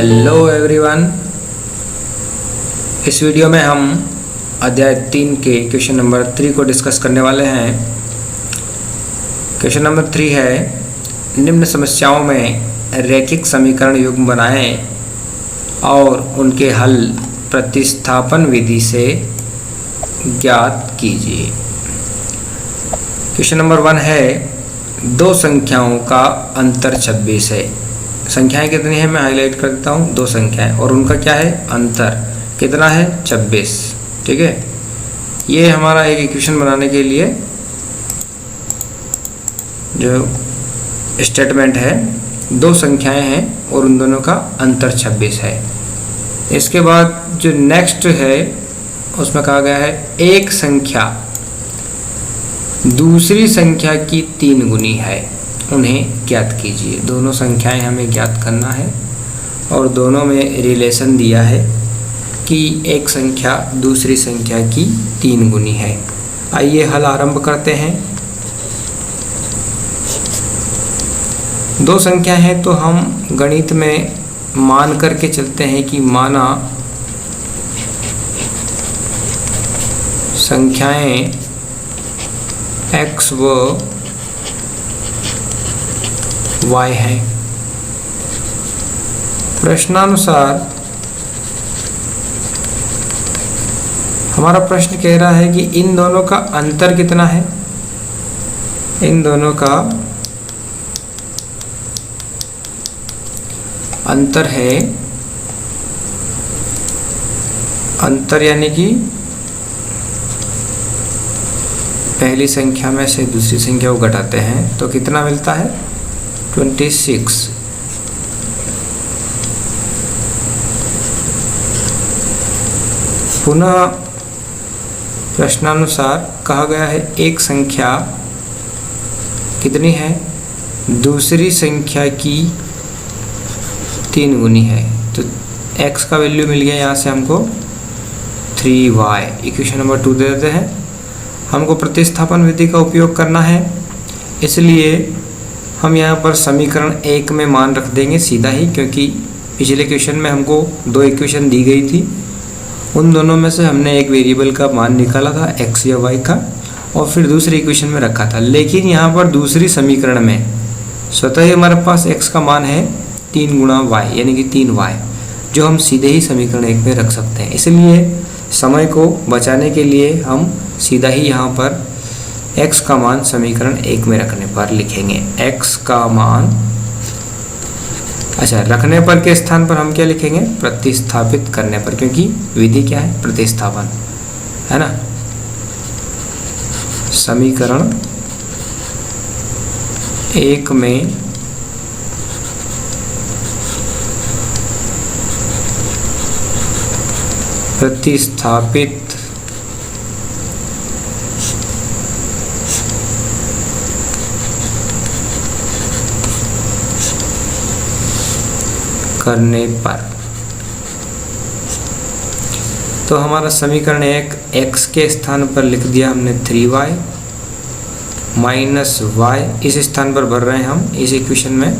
Hello everyone. इस video में हम अध्याय 3 के क्वेश्चन नंबर 3 को डिस्कस करने वाले हैं। क्वेश्चन नंबर 3 है, निम्न समस्याओं में रैखिक समीकरण युग्म बनाएं और उनके हल प्रतिस्थापन विधि से ज्ञात कीजिए। क्वेश्चन नंबर 1 है, दो संख्याओं का अंतर 26 है। संख्याएं कितनी है मैं हाईलाइट कर देता हूँ, दो संख्याएं और उनका क्या है अंतर कितना है 26। ठीक है, ये हमारा एक इक्वेशन बनाने के लिए जो स्टेटमेंट है, दो संख्याएं हैं और उन दोनों का अंतर 26 है। इसके बाद जो नेक्स्ट है उसमें कहा गया है एक संख्या दूसरी संख्या की 3 गुनी है, उन्हें ज्ञात कीजिए। दोनों संख्याएं हमें ज्ञात करना है और दोनों में रिलेशन दिया है कि एक संख्या दूसरी संख्या की 3 गुनी है। आइए हल आरंभ करते हैं। दो संख्या है तो हम गणित में मान करके चलते हैं कि माना संख्याएं x व y है। प्रश्नानुसार हमारा प्रश्न कह रहा है कि इन दोनों का अंतर कितना है। इन दोनों का अंतर है, अंतर यानी कि पहली संख्या में से दूसरी संख्या को घटाते हैं तो कितना मिलता है 26। पुनः प्रश्नानुसार कहा गया है एक संख्या कितनी है दूसरी संख्या की 3 गुनी है। तो x का वैल्यू मिल गया यहाँ से हमको 3y। इक्वेशन नंबर 2 दे देते हैं। हमको प्रतिस्थापन विधि का उपयोग करना है, इसलिए हम यहाँ पर समीकरण 1 में मान रख देंगे सीधा ही, क्योंकि पिछले क्वेश्चन में हमको 2 इक्वेशन दी गई थी, उन दोनों में से हमने एक वेरिएबल का मान निकाला था x या y का और फिर दूसरे इक्वेशन में रखा था। लेकिन यहाँ पर दूसरी समीकरण में स्वतः ही हमारे पास x का मान है 3 गुणा y यानी कि 3y, जो हम सीधे ही समीकरण 1 में रख सकते हैं। इसलिए समय को बचाने के लिए हम सीधा ही यहाँ पर x का मान समीकरण 1 में रखने पर लिखेंगे। x का मान अच्छा रखने पर के स्थान पर हम क्या लिखेंगे प्रतिस्थापित करने पर, क्योंकि विधि क्या है प्रतिस्थापन है ना। समीकरण 1 में प्रतिस्थापित करने पर तो हमारा समीकरण 1 x के स्थान पर लिख दिया हमने 3y माइनस y, इस स्थान पर भर रहे हैं हम। इस इक्वेशन में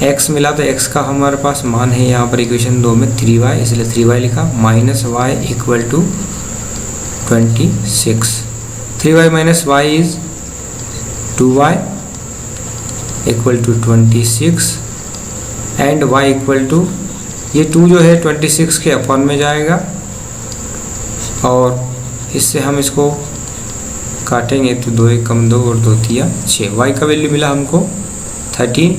x मिला तो x का हमारे पास मान है यहाँ पर इक्वेशन 2 में 3y, इसलिए 3y लिखा minus y equal to 26। 3y minus y is 2y equal to 26 and y equal to ये 2 जो है 26 के अपॉन में जाएगा और इससे हम इसको काटेंगे तो 2 1 कम 2 और 2 3 6। y का वैल्यू मिला हमको 13।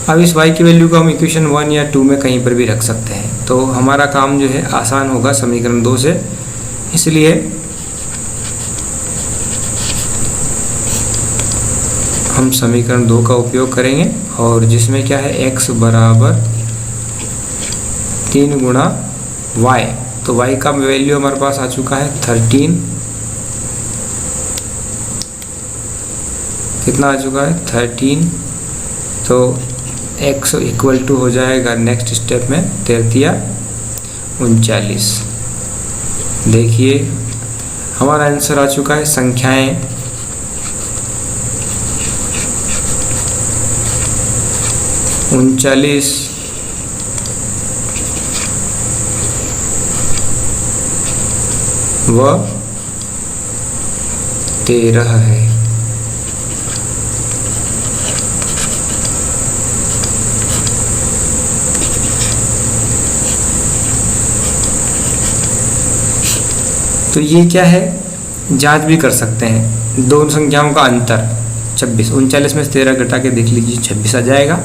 अब इस y की वैल्यू को हम इक्वेशन 1 या 2 में कहीं पर भी रख सकते हैं, तो हमारा काम जो है आसान होगा समीकरण 2 से। इसलिए हम समीकरण 2 का उपयोग करेंगे और जिसमें क्या है x बराबर 3 गुणा y, तो y का वैल्यू हमारे पास आ चुका है 13। कितना आ चुका है 13, तो x इक्वल टू हो जाएगा नेक्स्ट स्टेप में 33 39। देखिए हमारा आंसर आ चुका है संख्याएं 39 वह 13 है। तो ये क्या है, जांच भी कर सकते हैं। दोनों संख्याओं का अंतर 26, 39 में से 13 घटा के देख लीजिए 26 आ जाएगा।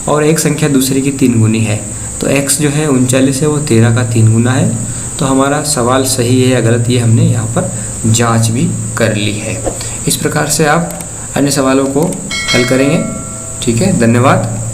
और एक संख्या दूसरी की 3 गुनी है, तो x जो है 39 है वो 13 का 3 गुना है। तो हमारा सवाल सही है या गलत ये हमने यहाँ पर जांच भी कर ली है। इस प्रकार से आप अन्य सवालों को हल करेंगे। ठीक है, धन्यवाद।